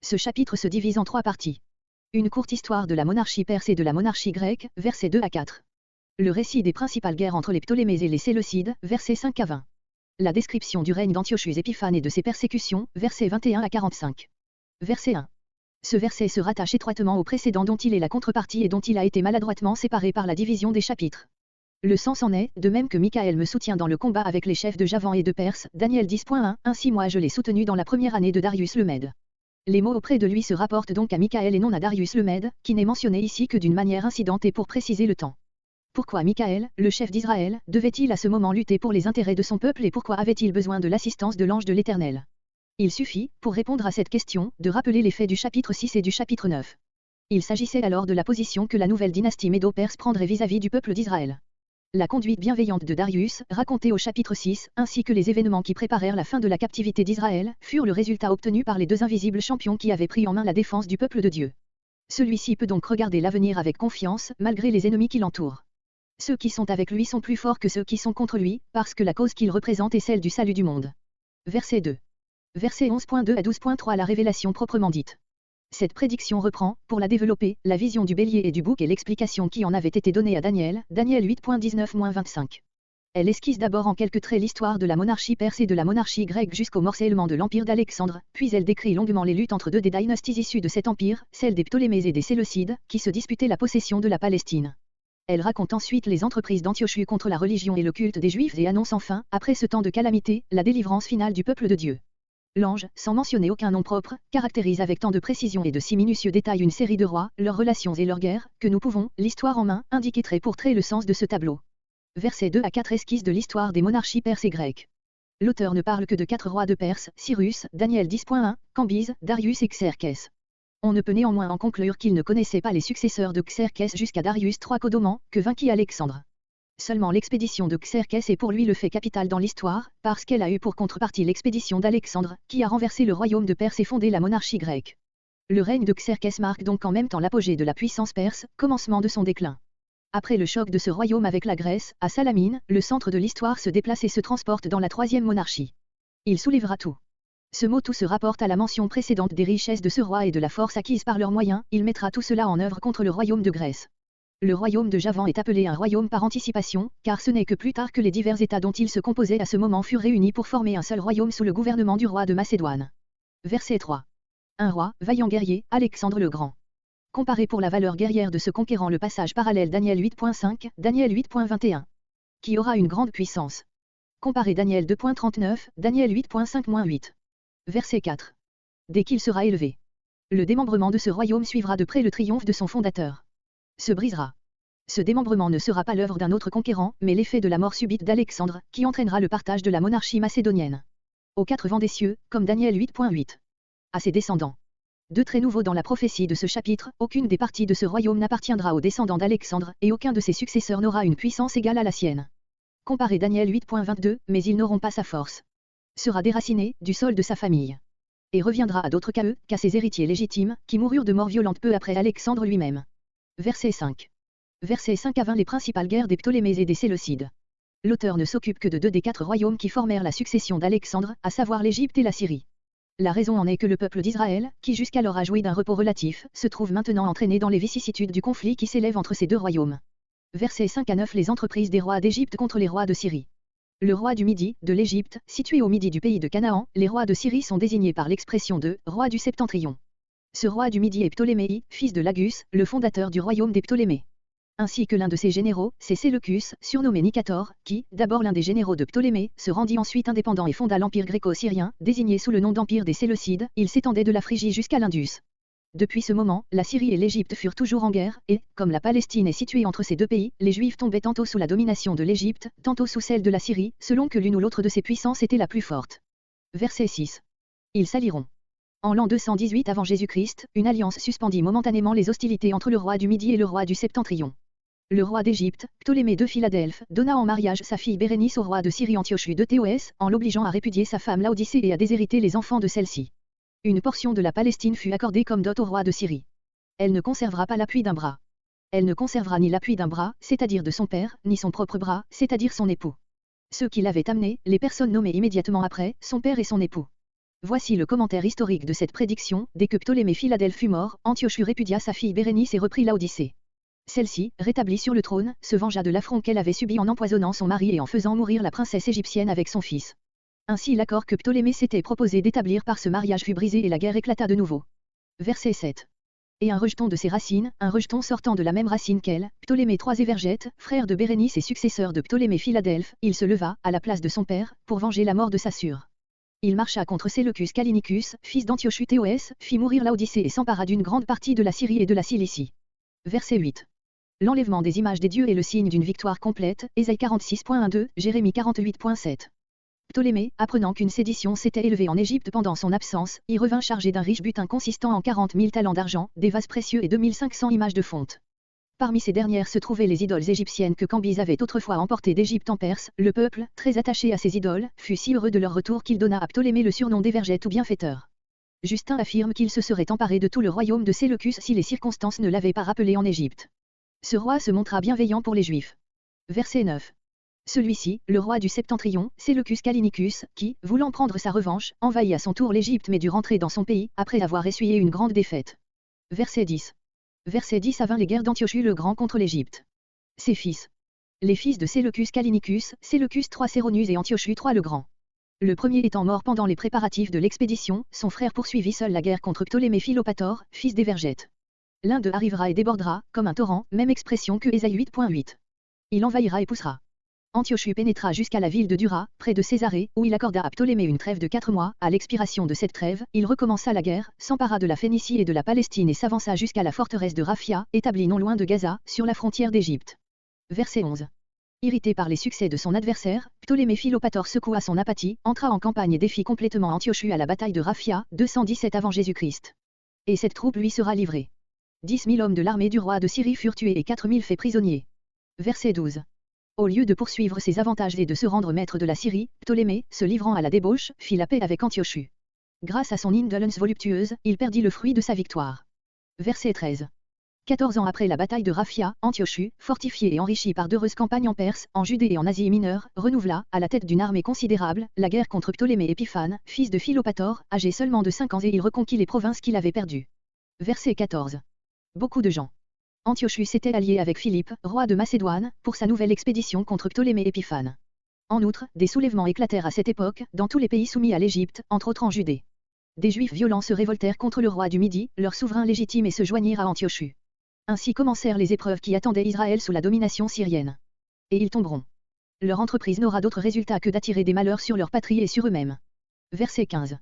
Ce chapitre se divise en 3 parties. Une courte histoire de la monarchie perse et de la monarchie grecque, versets 2 à 4. Le récit des principales guerres entre les Ptolémées et les Séleucides, versets 5 à 20. La description du règne d'Antiochus Épiphane et de ses persécutions, versets 21 à 45. Verset 1. Ce verset se rattache étroitement au précédent dont il est la contrepartie et dont il a été maladroitement séparé par la division des chapitres. Le sens en est, de même que Michaël me soutient dans le combat avec les chefs de Javan et de Perse, Daniel 10.1, ainsi moi je l'ai soutenu dans la première année de Darius le Mède. Les mots auprès de lui se rapportent donc à Michaël et non à Darius le Mède, qui n'est mentionné ici que d'une manière incidente et pour préciser le temps. Pourquoi Michaël, le chef d'Israël, devait-il à ce moment lutter pour les intérêts de son peuple et pourquoi avait-il besoin de l'assistance de l'ange de l'Éternel? Il suffit, pour répondre à cette question, de rappeler les faits du chapitre 6 et du chapitre 9. Il s'agissait alors de la position que la nouvelle dynastie médo-perse prendrait vis-à-vis du peuple d'Israël. La conduite bienveillante de Darius, racontée au chapitre 6, ainsi que les événements qui préparèrent la fin de la captivité d'Israël, furent le résultat obtenu par les deux invisibles champions qui avaient pris en main la défense du peuple de Dieu. Celui-ci peut donc regarder l'avenir avec confiance, malgré les ennemis qui l'entourent. Ceux qui sont avec lui sont plus forts que ceux qui sont contre lui, parce que la cause qu'il représente est celle du salut du monde. Verset 2. Versets 11.2 à 12.3 La révélation proprement dite. Cette prédiction reprend, pour la développer, la vision du bélier et du bouc et l'explication qui en avait été donnée à Daniel, Daniel 8.19-25. Elle esquisse d'abord en quelques traits l'histoire de la monarchie perse et de la monarchie grecque jusqu'au morcellement de l'empire d'Alexandre, puis elle décrit longuement les luttes entre deux des dynasties issues de cet empire, celle des Ptolémées et des Séleucides, qui se disputaient la possession de la Palestine. Elle raconte ensuite les entreprises d'Antiochus contre la religion et le culte des Juifs et annonce enfin, après ce temps de calamité, la délivrance finale du peuple de Dieu. L'ange, sans mentionner aucun nom propre, caractérise avec tant de précision et de si minutieux détail une série de rois, leurs relations et leurs guerres, que nous pouvons, l'histoire en main, indiquer trait pour trait le sens de ce tableau. Versets 2 à 4 esquisse de l'histoire des monarchies perses et grecques. L'auteur ne parle que de 4 rois de Perse, Cyrus, Daniel 10.1, Cambyse, Darius et Xerxès. On ne peut néanmoins en conclure qu'il ne connaissait pas les successeurs de Xerxès jusqu'à Darius III Codoman, que vainquit Alexandre. Seulement l'expédition de Xerxès est pour lui le fait capital dans l'histoire, parce qu'elle a eu pour contrepartie l'expédition d'Alexandre, qui a renversé le royaume de Perse et fondé la monarchie grecque. Le règne de Xerxès marque donc en même temps l'apogée de la puissance perse, commencement de son déclin. Après le choc de ce royaume avec la Grèce, à Salamine, le centre de l'histoire se déplace et se transporte dans la troisième monarchie. Il soulèvera tout. Ce mot tout se rapporte à la mention précédente des richesses de ce roi et de la force acquise par leurs moyens, il mettra tout cela en œuvre contre le royaume de Grèce. Le royaume de Javan est appelé un royaume par anticipation, car ce n'est que plus tard que les divers États dont il se composait à ce moment furent réunis pour former un seul royaume sous le gouvernement du roi de Macédoine. Verset 3. Un roi, vaillant guerrier, Alexandre le Grand. Comparé pour la valeur guerrière de ce conquérant le passage parallèle Daniel 8.5, Daniel 8.21. Qui aura une grande puissance. Comparé Daniel 2.39, Daniel 8.5-8. Verset 4. Dès qu'il sera élevé. Le démembrement de ce royaume suivra de près le triomphe de son fondateur. Se brisera. Ce démembrement ne sera pas l'œuvre d'un autre conquérant, mais l'effet de la mort subite d'Alexandre, qui entraînera le partage de la monarchie macédonienne. Aux 4 vents des cieux, comme Daniel 8.8. À ses descendants. Deux traits nouveaux dans la prophétie de ce chapitre, aucune des parties de ce royaume n'appartiendra aux descendants d'Alexandre, et aucun de ses successeurs n'aura une puissance égale à la sienne. Comparez Daniel 8.22, mais ils n'auront pas sa force. Sera déraciné, du sol de sa famille. Et reviendra à d'autres qu'à eux, qu'à ses héritiers légitimes, qui moururent de mort violente peu après Alexandre lui-même. Verset 5. Versets 5 à 20 Les principales guerres des Ptolémées et des Séleucides. L'auteur ne s'occupe que de 2 des 4 royaumes qui formèrent la succession d'Alexandre, à savoir l'Égypte et la Syrie. La raison en est que le peuple d'Israël, qui jusqu'alors a joui d'un repos relatif, se trouve maintenant entraîné dans les vicissitudes du conflit qui s'élève entre ces 2 royaumes. Versets 5 à 9 Les entreprises des rois d'Égypte contre les rois de Syrie. Le roi du Midi, de l'Égypte, situé au midi du pays de Canaan, les rois de Syrie sont désignés par l'expression de « roi du septentrion ». Ce roi du Midi est Ptolémée, fils de Lagus, le fondateur du royaume des Ptolémées. Ainsi que l'un de ses généraux, c'est Séleucus, surnommé Nicator, qui, d'abord l'un des généraux de Ptolémée, se rendit ensuite indépendant et fonda l'empire gréco-syrien, désigné sous le nom d'empire des Séleucides, il s'étendait de la Phrygie jusqu'à l'Indus. Depuis ce moment, la Syrie et l'Égypte furent toujours en guerre, et, comme la Palestine est située entre ces 2 pays, les Juifs tombaient tantôt sous la domination de l'Égypte, tantôt sous celle de la Syrie, selon que l'une ou l'autre de ces puissances était la plus forte. Verset 6. Ils s'allieront. En l'an 218 avant Jésus-Christ, une alliance suspendit momentanément les hostilités entre le roi du Midi et le roi du Septentrion. Le roi d'Égypte, Ptolémée de Philadelphe, donna en mariage sa fille Bérénice au roi de Syrie Antiochus de Théoès, en l'obligeant à répudier sa femme Laodicée et à déshériter les enfants de celle-ci. Une portion de la Palestine fut accordée comme dot au roi de Syrie. Elle ne conservera pas l'appui d'un bras. Elle ne conservera ni l'appui d'un bras, c'est-à-dire de son père, ni son propre bras, c'est-à-dire son époux. Ceux qui l'avaient amené, les personnes nommées immédiatement après, son père et son époux. Voici le commentaire historique de cette prédiction. Dès que Ptolémée Philadelphe fut mort, Antiochus répudia sa fille Bérénice et reprit Laodicée. Celle-ci, rétablie sur le trône, se vengea de l'affront qu'elle avait subi en empoisonnant son mari et en faisant mourir la princesse égyptienne avec son fils. Ainsi l'accord que Ptolémée s'était proposé d'établir par ce mariage fut brisé et la guerre éclata de nouveau. Verset 7. Et un rejeton de ses racines, un rejeton sortant de la même racine qu'elle, Ptolémée III Évergète, frère de Bérénice et successeur de Ptolémée Philadelphe, il se leva, à la place de son père, pour venger la mort de sa sœur. Il marcha contre Séleucus Callinicus, fils d'Antiochus Théoès, fit mourir Laodicée et s'empara d'une grande partie de la Syrie et de la Cilicie. Verset 8. L'enlèvement des images des dieux est le signe d'une victoire complète, Ésaïe 46.12, Jérémie 48.7. Ptolémée, apprenant qu'une sédition s'était élevée en Égypte pendant son absence, y revint chargé d'un riche butin consistant en 40 000 talents d'argent, des vases précieux et 2500 images de fonte. Parmi ces dernières se trouvaient les idoles égyptiennes que Cambyse avait autrefois emportées d'Égypte en Perse. Le peuple, très attaché à ces idoles, fut si heureux de leur retour qu'il donna à Ptolémée le surnom d'Évergète ou bienfaiteur. Justin affirme qu'il se serait emparé de tout le royaume de Séleucus si les circonstances ne l'avaient pas rappelé en Égypte. Ce roi se montra bienveillant pour les Juifs. Verset 9. Celui-ci, le roi du Septentrion, Séleucus Callinicus, qui, voulant prendre sa revanche, envahit à son tour l'Égypte mais dut rentrer dans son pays, après avoir essuyé une grande défaite. Verset 10. Verset 10 à 20 Les guerres d'Antiochus le Grand contre l'Égypte. Ses fils. Les fils de Séleucus Callinicus, Séleucus III Séronus et Antiochus III le Grand. Le premier étant mort pendant les préparatifs de l'expédition, son frère poursuivit seul la guerre contre Ptolémée Philopator, fils d'Évergète. L'un d'eux arrivera et débordera, comme un torrent, même expression que Ésaïe 8.8. Il envahira et poussera. Antiochus pénétra jusqu'à la ville de Dura, près de Césarée, où il accorda à Ptolémée une trêve de 4 mois. À l'expiration de cette trêve, il recommença la guerre, s'empara de la Phénicie et de la Palestine et s'avança jusqu'à la forteresse de Raphia, établie non loin de Gaza, sur la frontière d'Égypte. Verset 11. Irrité par les succès de son adversaire, Ptolémée Philopator secoua son apathie, entra en campagne et défit complètement Antiochus à la bataille de Raphia, 217 avant Jésus-Christ. Et cette troupe lui sera livrée. 10 000 hommes de l'armée du roi de Syrie furent tués et 4 000 faits prisonniers. Verset 12. Au lieu de poursuivre ses avantages et de se rendre maître de la Syrie, Ptolémée, se livrant à la débauche, fit la paix avec Antiochus. Grâce à son indolence voluptueuse, il perdit le fruit de sa victoire. Verset 13. 14 ans après la bataille de Raphia, Antiochus, fortifié et enrichi par d'heureuses campagnes en Perse, en Judée et en Asie mineure, renouvela, à la tête d'une armée considérable, la guerre contre Ptolémée Épiphane, fils de Philopator, âgé seulement de 5 ans et il reconquit les provinces qu'il avait perdues. Verset 14. Beaucoup de gens. Antiochus s'était allié avec Philippe, roi de Macédoine, pour sa nouvelle expédition contre Ptolémée Épiphane. En outre, des soulèvements éclatèrent à cette époque, dans tous les pays soumis à l'Égypte, entre autres en Judée. Des Juifs violents se révoltèrent contre le roi du Midi, leur souverain légitime et se joignirent à Antiochus. Ainsi commencèrent les épreuves qui attendaient Israël sous la domination syrienne. Et ils tomberont. Leur entreprise n'aura d'autre résultat que d'attirer des malheurs sur leur patrie et sur eux-mêmes. Verset 15.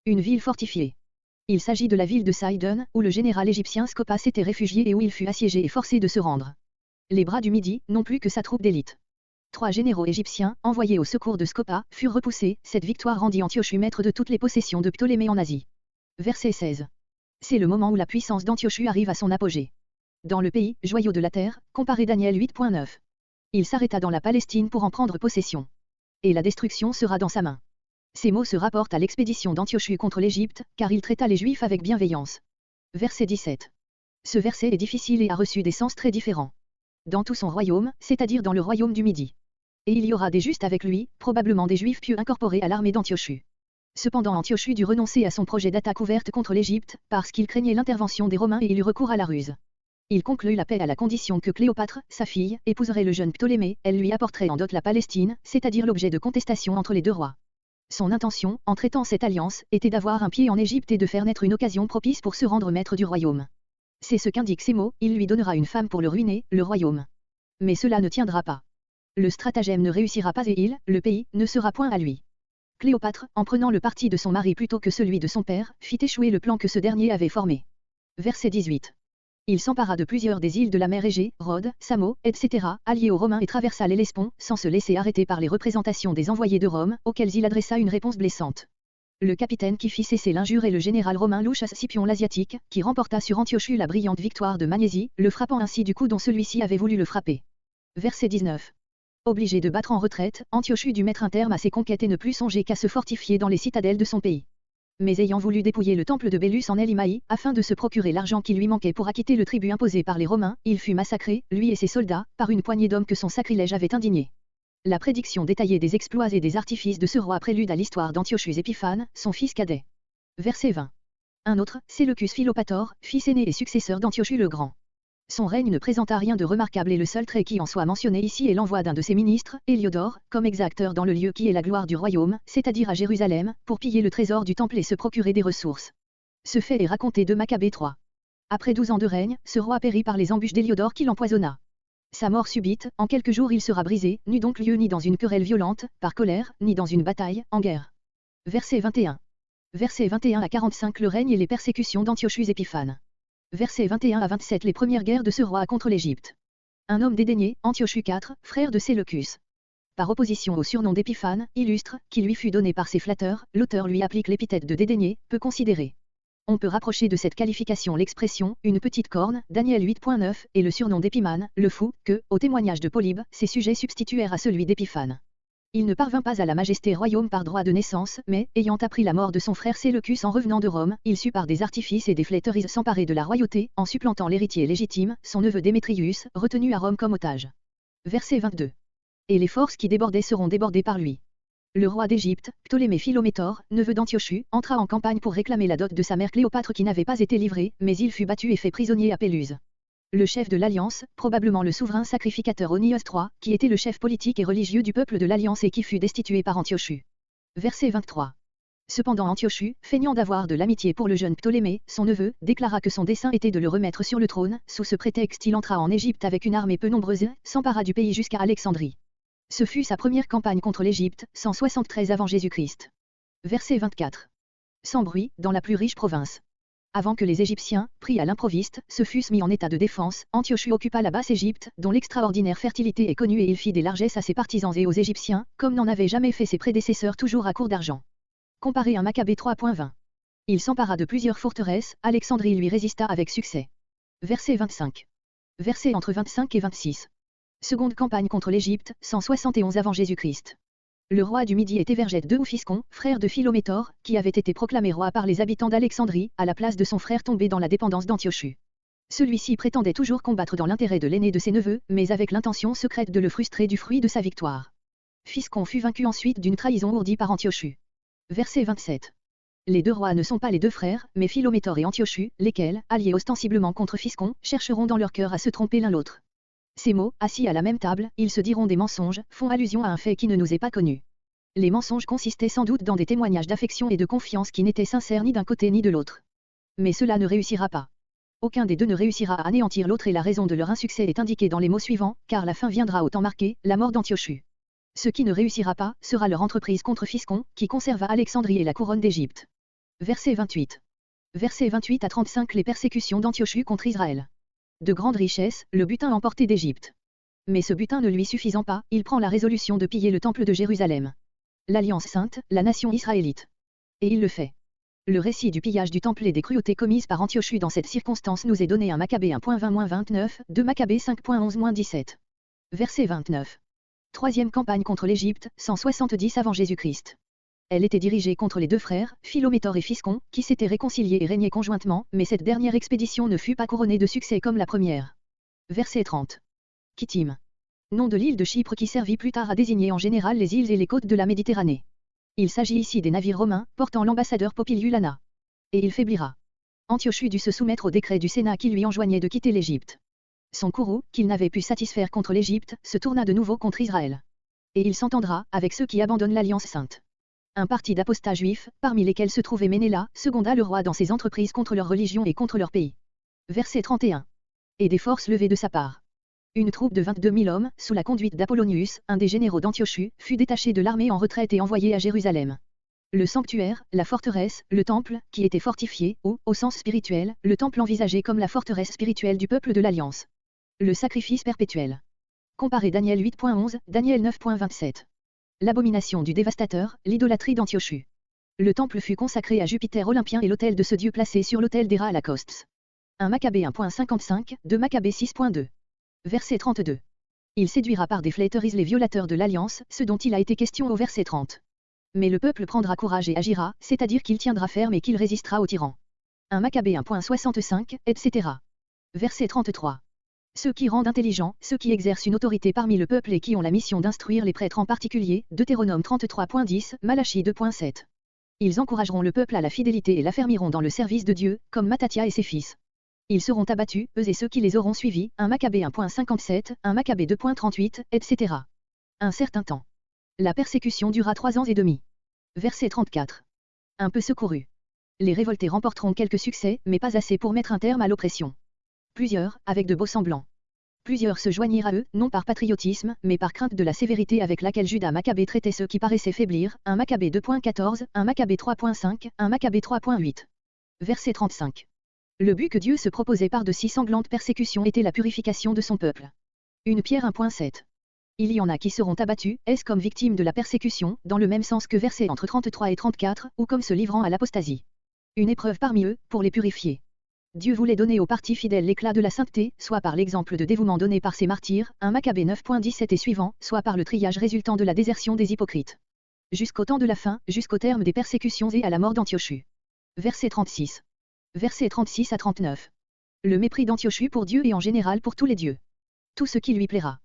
Une ville fortifiée. Il s'agit de la ville de Sidon, où le général égyptien Scopas s'était réfugié et où il fut assiégé et forcé de se rendre. Les bras du Midi, non plus que sa troupe d'élite. 3 généraux égyptiens, envoyés au secours de Scopas, furent repoussés. Cette victoire rendit Antiochus maître de toutes les possessions de Ptolémée en Asie. Verset 16. C'est le moment où la puissance d'Antiochus arrive à son apogée. Dans le pays, joyau de la terre, comparé Daniel 8.9. Il s'arrêta dans la Palestine pour en prendre possession. Et la destruction sera dans sa main. Ces mots se rapportent à l'expédition d'Antiochus contre l'Égypte, car il traita les Juifs avec bienveillance. Verset 17. Ce verset est difficile et a reçu des sens très différents. Dans tout son royaume, c'est-à-dire dans le royaume du Midi. Et il y aura des justes avec lui, probablement des Juifs pieux incorporés à l'armée d'Antiochus. Cependant Antiochus dut renoncer à son projet d'attaque ouverte contre l'Égypte, parce qu'il craignait l'intervention des Romains et il eut recours à la ruse. Il conclut la paix à la condition que Cléopâtre, sa fille, épouserait le jeune Ptolémée, elle lui apporterait en dot la Palestine, c'est-à-dire l'objet de contestation entre les deux rois. Son intention, en traitant cette alliance, était d'avoir un pied en Égypte et de faire naître une occasion propice pour se rendre maître du royaume. C'est ce qu'indiquent ces mots, il lui donnera une femme pour le ruiner, le royaume. Mais cela ne tiendra pas. Le stratagème ne réussira pas et il, le pays, ne sera point à lui. Cléopâtre, en prenant le parti de son mari plutôt que celui de son père, fit échouer le plan que ce dernier avait formé. Verset 18. Il s'empara de plusieurs des îles de la mer Égée, Rhodes, Samo, etc., alliés aux Romains et traversa l'Hellespont, sans se laisser arrêter par les représentations des envoyés de Rome, auxquels il adressa une réponse blessante. Le capitaine qui fit cesser l'injure est le général romain Lucius Scipion l'Asiatique, qui remporta sur Antiochus la brillante victoire de Magnésie, le frappant ainsi du coup dont celui-ci avait voulu le frapper. Verset 19. Obligé de battre en retraite, Antiochus dut mettre un terme à ses conquêtes et ne plus songer qu'à se fortifier dans les citadelles de son pays. Mais ayant voulu dépouiller le temple de Bélus en Élimaï, afin de se procurer l'argent qui lui manquait pour acquitter le tribut imposé par les Romains, il fut massacré, lui et ses soldats, par une poignée d'hommes que son sacrilège avait indignés. La prédiction détaillée des exploits et des artifices de ce roi prélude à l'histoire d'Antiochus Épiphane, son fils cadet. Verset 20. Un autre, Séleucus Philopator, fils aîné et successeur d'Antiochus le Grand. Son règne ne présenta rien de remarquable et le seul trait qui en soit mentionné ici est l'envoi d'un de ses ministres, Héliodore, comme exacteur dans le lieu qui est la gloire du royaume, c'est-à-dire à Jérusalem, pour piller le trésor du temple et se procurer des ressources. Ce fait est raconté de Maccabée 3. Après 12 ans de règne, ce roi périt par les embûches d'Héliodore qui l'empoisonna. Sa mort subite, en quelques jours il sera brisé, n'eut donc lieu ni dans une querelle violente, par colère, ni dans une bataille, en guerre. Verset 21. Versets 21 à 45 Le règne et les persécutions d'Antiochus Épiphane. Versets 21 à 27 Les premières guerres de ce roi contre l'Égypte. Un homme dédaigné, Antiochus IV, frère de Séleucus. Par opposition au surnom d'Épiphane, illustre, qui lui fut donné par ses flatteurs, l'auteur lui applique l'épithète de dédaigné, peu considéré. On peut rapprocher de cette qualification l'expression « une petite corne » Daniel 8.9 et le surnom d'Épimane, le fou, que, au témoignage de Polybe, ses sujets substituèrent à celui d'Épiphane. Il ne parvint pas à la majesté royaume par droit de naissance, mais, ayant appris la mort de son frère Séleucus en revenant de Rome, il sut par des artifices et des flatteries s'emparer de la royauté, en supplantant l'héritier légitime, son neveu Démétrius, retenu à Rome comme otage. Verset 22. Et les forces qui débordaient seront débordées par lui. Le roi d'Égypte, Ptolémée Philométor, neveu d'Antiochus, entra en campagne pour réclamer la dot de sa mère Cléopâtre qui n'avait pas été livrée, mais il fut battu et fait prisonnier à Péluse. Le chef de l'Alliance, probablement le souverain sacrificateur Onios III, qui était le chef politique et religieux du peuple de l'Alliance et qui fut destitué par Antiochus. Verset 23. Cependant Antiochus, feignant d'avoir de l'amitié pour le jeune Ptolémée, son neveu, déclara que son dessein était de le remettre sur le trône. Sous ce prétexte il entra en Égypte avec une armée peu nombreuse, s'empara du pays jusqu'à Alexandrie. Ce fut sa première campagne contre l'Égypte, 173 avant Jésus-Christ. Verset 24. Sans bruit, dans la plus riche province. Avant que les Égyptiens, pris à l'improviste, se fussent mis en état de défense, Antiochus occupa la Basse-Égypte, dont l'extraordinaire fertilité est connue et il fit des largesses à ses partisans et aux Égyptiens, comme n'en avaient jamais fait ses prédécesseurs toujours à court d'argent. Comparé à Maccabée 3.20. Il s'empara de plusieurs forteresses, Alexandrie lui résista avec succès. Verset 25. Verset entre 25 et 26. Seconde campagne contre l'Égypte, 171 avant Jésus-Christ. Le roi du Midi était Vergète de Oufiscon, frère de Philométor, qui avait été proclamé roi par les habitants d'Alexandrie, à la place de son frère tombé dans la dépendance d'Antiochus. Celui-ci prétendait toujours combattre dans l'intérêt de l'aîné de ses neveux, mais avec l'intention secrète de le frustrer du fruit de sa victoire. Physcon fut vaincu ensuite d'une trahison ourdie par Antiochus. Verset 27. Les deux rois ne sont pas les deux frères, mais Philométor et Antiochus, lesquels, alliés ostensiblement contre Physcon, chercheront dans leur cœur à se tromper l'un l'autre. Ces mots, assis à la même table, ils se diront des mensonges, font allusion à un fait qui ne nous est pas connu. Les mensonges consistaient sans doute dans des témoignages d'affection et de confiance qui n'étaient sincères ni d'un côté ni de l'autre. Mais cela ne réussira pas. Aucun des deux ne réussira à anéantir l'autre et la raison de leur insuccès est indiquée dans les mots suivants, car la fin viendra au temps marqué, la mort d'Antiochus. Ce qui ne réussira pas, sera leur entreprise contre Physcon, qui conserva Alexandrie et la couronne d'Égypte. Verset 28. Versets 28 à 35 Les persécutions d'Antiochus contre Israël. De grandes richesses, le butin emporté d'Égypte. Mais ce butin ne lui suffisant pas, il prend la résolution de piller le temple de Jérusalem. L'Alliance sainte, la nation israélite. Et il le fait. Le récit du pillage du temple et des cruautés commises par Antiochus dans cette circonstance nous est donné à Maccabée 1.20-29, de Maccabée 5.11-17. Verset 29. Troisième campagne contre l'Égypte, 170 avant Jésus-Christ. Elle était dirigée contre les deux frères, Philométor et Physcon, qui s'étaient réconciliés et régnaient conjointement, mais cette dernière expédition ne fut pas couronnée de succès comme la première. Verset 30. Kittim. Nom de l'île de Chypre qui servit plus tard à désigner en général les îles et les côtes de la Méditerranée. Il s'agit ici des navires romains, portant l'ambassadeur Popiliulana. Et il faiblira. Antiochus dut se soumettre au décret du Sénat qui lui enjoignait de quitter l'Égypte. Son courroux, qu'il n'avait pu satisfaire contre l'Égypte, se tourna de nouveau contre Israël. Et il s'entendra, avec ceux qui abandonnent l'Alliance sainte. Un parti d'apostats juifs, parmi lesquels se trouvait Ménéla, seconda le roi dans ses entreprises contre leur religion et contre leur pays. Verset 31. Et des forces levées de sa part. Une troupe de 22 000 hommes, sous la conduite d'Apollonius, un des généraux d'Antiochus, fut détachée de l'armée en retraite et envoyée à Jérusalem. Le sanctuaire, la forteresse, le temple, qui était fortifié, ou, au sens spirituel, le temple envisagé comme la forteresse spirituelle du peuple de l'Alliance. Le sacrifice perpétuel. Comparez Daniel 8.11, Daniel 9.27. L'abomination du dévastateur, l'idolâtrie d'Antiochus. Le temple fut consacré à Jupiter Olympien et l'autel de ce dieu placé sur l'autel d'Héra à la Costes. 1 Maccabée 1.55, 2 Maccabée 6.2. Verset 32. Il séduira par des flatteries les violateurs de l'Alliance, ce dont il a été question au verset 30. Mais le peuple prendra courage et agira, c'est-à-dire qu'il tiendra ferme et qu'il résistera au tyran. 1 Maccabée 1.65, etc. Verset 33. Ceux qui rendent intelligents, ceux qui exercent une autorité parmi le peuple et qui ont la mission d'instruire les prêtres en particulier, Deutéronome 33.10, Malachie 2.7. Ils encourageront le peuple à la fidélité et l'affermiront dans le service de Dieu, comme Matthathia et ses fils. Ils seront abattus, eux et ceux qui les auront suivis, 1 Maccabée 1.57, 1 Maccabée 2.38, etc. Un certain temps. La persécution dura 3 ans et demi. Verset 34. Un peu secourus. Les révoltés remporteront quelques succès, mais pas assez pour mettre un terme à l'oppression. Plusieurs, avec de beaux semblants. Plusieurs se joignirent à eux, non par patriotisme, mais par crainte de la sévérité avec laquelle Judas Maccabée traitait ceux qui paraissaient faiblir, 1 Maccabée 2.14, 1 Maccabée 3.5, 1 Maccabée 3.8. Verset 35. Le but que Dieu se proposait par de si sanglantes persécutions était la purification de son peuple. Une Pierre 1.7. Il y en a qui seront abattus, est-ce comme victimes de la persécution, dans le même sens que versets entre 33 et 34, ou comme se livrant à l'apostasie. Une épreuve parmi eux, pour les purifier. Dieu voulait donner aux partis fidèles l'éclat de la sainteté, soit par l'exemple de dévouement donné par ses martyrs, 1 Maccabée 9.17 et suivant, soit par le triage résultant de la désertion des hypocrites. Jusqu'au temps de la fin, jusqu'au terme des persécutions et à la mort d'Antiochus. Verset 36. Versets 36 à 39. Le mépris d'Antiochus pour Dieu et en général pour tous les dieux. Tout ce qui lui plaira.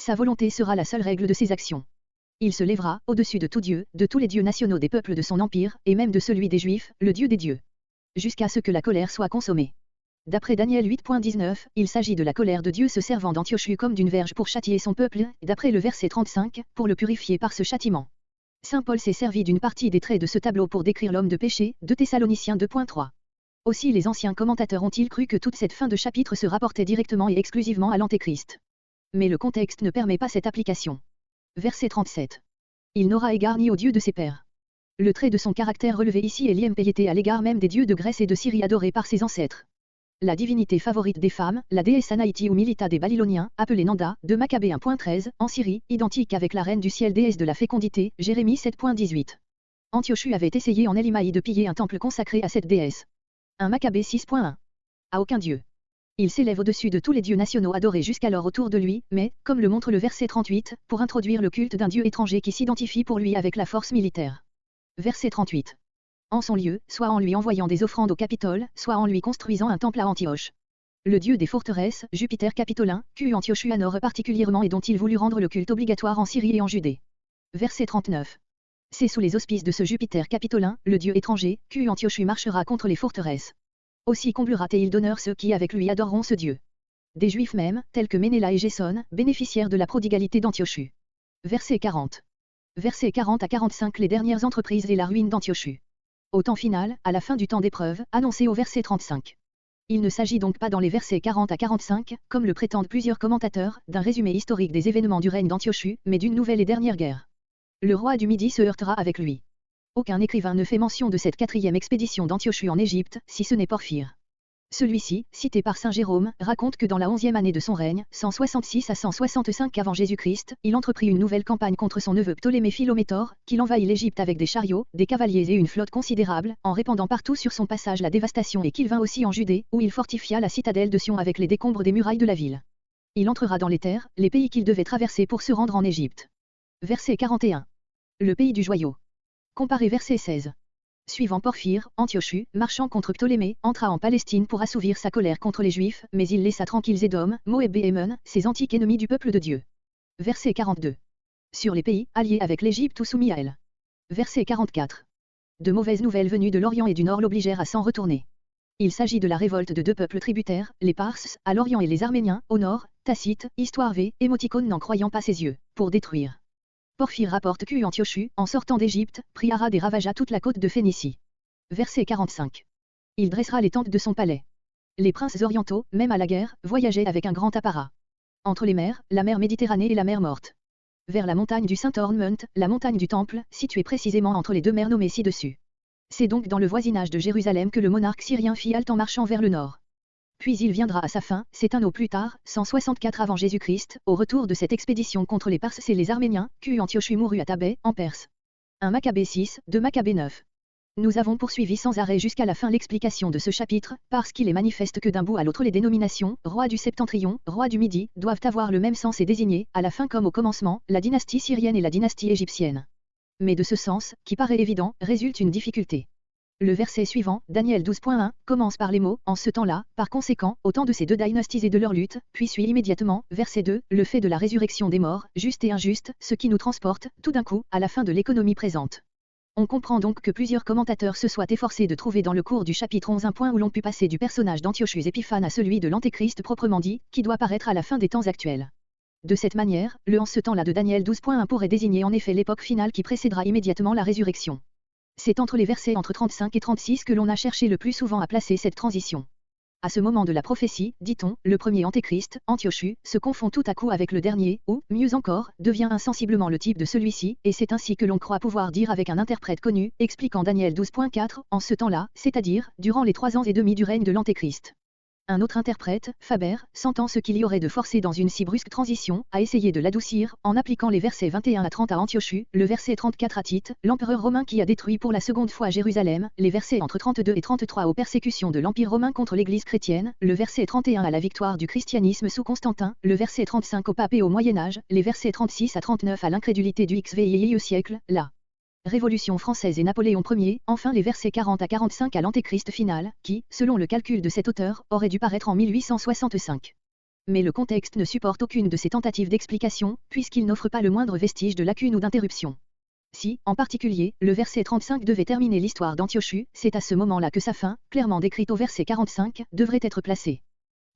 Sa volonté sera la seule règle de ses actions. Il se lèvera, au-dessus de tout Dieu, de tous les dieux nationaux des peuples de son empire, et même de celui des Juifs, le Dieu des dieux. Jusqu'à ce que la colère soit consommée. D'après Daniel 8.19, il s'agit de la colère de Dieu se servant d'Antiochus comme d'une verge pour châtier son peuple, d'après le verset 35, pour le purifier par ce châtiment. Saint Paul s'est servi d'une partie des traits de ce tableau pour décrire l'homme de péché, 2 Thessaloniciens 2.3. Aussi les anciens commentateurs ont-ils cru que toute cette fin de chapitre se rapportait directement et exclusivement à l'Antéchrist. Mais le contexte ne permet pas cette application. Verset 37. Il n'aura égard ni au Dieu de ses pères. Le trait de son caractère relevé ici est l'impéité à l'égard même des dieux de Grèce et de Syrie adorés par ses ancêtres. La divinité favorite des femmes, la déesse Anaïti ou Milita des Babyloniens, appelée Nanda, de Maccabée 1.13, en Syrie, identique avec la reine du ciel déesse de la fécondité, Jérémie 7.18. Antiochus avait essayé en Élimaï de piller un temple consacré à cette déesse. 1 Maccabée 6.1. À aucun dieu. Il s'élève au-dessus de tous les dieux nationaux adorés jusqu'alors autour de lui, mais, comme le montre le verset 38, pour introduire le culte d'un dieu étranger qui s'identifie pour lui avec la force militaire. Verset 38. En son lieu, soit en lui envoyant des offrandes au Capitole, soit en lui construisant un temple à Antioche. Le dieu des forteresses, Jupiter Capitolin, qu'eut Antiochus honore particulièrement et dont il voulut rendre le culte obligatoire en Syrie et en Judée. Verset 39. C'est sous les auspices de ce Jupiter Capitolin, le dieu étranger, qu'eut Antiochus marchera contre les forteresses. Aussi comblera-t-il d'honneur ceux qui avec lui adoreront ce dieu. Des Juifs même, tels que Ménéla et Gésone, bénéficiaires de la prodigalité d'Antiochus. Verset 40. Versets 40 à 45 les dernières entreprises et la ruine d'Antiochus. Au temps final, à la fin du temps d'épreuve, annoncé au verset 35. Il ne s'agit donc pas dans les versets 40 à 45, comme le prétendent plusieurs commentateurs, d'un résumé historique des événements du règne d'Antiochus, mais d'une nouvelle et dernière guerre. Le roi du Midi se heurtera avec lui. Aucun écrivain ne fait mention de cette 4e expédition d'Antiochus en Égypte, si ce n'est Porphyre. Celui-ci, cité par saint Jérôme, raconte que dans la 11e année de son règne, 166 à 165 avant Jésus-Christ, il entreprit une nouvelle campagne contre son neveu Ptolémée Philométor, qu'il envahit l'Égypte avec des chariots, des cavaliers et une flotte considérable, en répandant partout sur son passage la dévastation et qu'il vint aussi en Judée, où il fortifia la citadelle de Sion avec les décombres des murailles de la ville. Il entrera dans les terres, les pays qu'il devait traverser pour se rendre en Égypte. Verset 41. Le pays du joyau. Comparé verset 16. Suivant Porphyre, Antiochus, marchant contre Ptolémée, entra en Palestine pour assouvir sa colère contre les Juifs, mais il laissa tranquilles Édom, Moab et Ammon, ses antiques ennemis du peuple de Dieu. Verset 42. Sur les pays, alliés avec l'Égypte ou soumis à elle. Verset 44. De mauvaises nouvelles venues de l'Orient et du Nord l'obligèrent à s'en retourner. Il s'agit de la révolte de 2 peuples tributaires, les Parses, à l'Orient et les Arméniens, au Nord, Tacite, Histoire V, émoticône n'en croyant pas ses yeux, pour détruire. Porphyre rapporte qu'Antiochus, en sortant d'Égypte, prit Arad et ravagea toute la côte de Phénicie. Verset 45. Il dressera les tentes de son palais. Les princes orientaux, même à la guerre, voyageaient avec un grand apparat. Entre les mers, la mer Méditerranée et la mer Morte. Vers la montagne du Saint-Ornment, la montagne du Temple, située précisément entre les 2 mers nommées ci-dessus. C'est donc dans le voisinage de Jérusalem que le monarque syrien fit halte en marchant vers le nord. Puis il viendra à sa fin, c'est un an plus tard, 164 avant Jésus-Christ, au retour de cette expédition contre les Parses et les Arméniens, qu'Antiochus mourut à Thabès, en Perse. 1 Maccabée 6, 2 Maccabée 9. Nous avons poursuivi sans arrêt jusqu'à la fin l'explication de ce chapitre, parce qu'il est manifeste que d'un bout à l'autre les dénominations, roi du Septentrion, roi du Midi, doivent avoir le même sens et désigner, à la fin comme au commencement, la dynastie syrienne et la dynastie égyptienne. Mais de ce sens, qui paraît évident, résulte une difficulté. Le verset suivant, Daniel 12.1, commence par les mots « en ce temps-là », par conséquent, au temps de ces deux dynasties et de leur lutte, puis suit immédiatement, verset 2, le fait de la résurrection des morts, juste et injuste, ce qui nous transporte, tout d'un coup, à la fin de l'économie présente. On comprend donc que plusieurs commentateurs se soient efforcés de trouver dans le cours du chapitre 11 un point où l'on put passer du personnage d'Antiochus Épiphane à celui de l'Antéchrist proprement dit, qui doit paraître à la fin des temps actuels. De cette manière, le « en ce temps-là » de Daniel 12.1 pourrait désigner en effet l'époque finale qui précédera immédiatement la résurrection. C'est entre les versets entre 35 et 36 que l'on a cherché le plus souvent à placer cette transition. À ce moment de la prophétie, dit-on, le premier Antéchrist, Antiochus, se confond tout à coup avec le dernier, ou, mieux encore, devient insensiblement le type de celui-ci, et c'est ainsi que l'on croit pouvoir dire avec un interprète connu, expliquant Daniel 12.4, en ce temps-là, c'est-à-dire, durant les 3 ans et demi du règne de l'Antéchrist. Un autre interprète, Faber, sentant ce qu'il y aurait de forcé dans une si brusque transition, a essayé de l'adoucir, en appliquant les versets 21 à 30 à Antiochus, le verset 34 à Tite, l'empereur romain qui a détruit pour la seconde fois Jérusalem, les versets entre 32 et 33 aux persécutions de l'Empire romain contre l'Église chrétienne, le verset 31 à la victoire du christianisme sous Constantin, le verset 35 au pape et au Moyen-Âge, les versets 36 à 39 à l'incrédulité du XVIe siècle, la Révolution française et Napoléon Ier, enfin les versets 40 à 45 à l'Antéchrist final, qui, selon le calcul de cet auteur, aurait dû paraître en 1865. Mais le contexte ne supporte aucune de ces tentatives d'explication, puisqu'il n'offre pas le moindre vestige de lacune ou d'interruption. Si, en particulier, le verset 35 devait terminer l'histoire d'Antiochus, c'est à ce moment-là que sa fin, clairement décrite au verset 45, devrait être placée.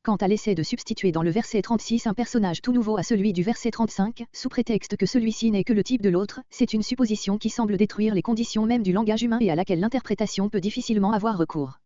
Quant à l'essai de substituer dans le verset 36 un personnage tout nouveau à celui du verset 35, sous prétexte que celui-ci n'est que le type de l'autre, c'est une supposition qui semble détruire les conditions même du langage humain et à laquelle l'interprétation peut difficilement avoir recours.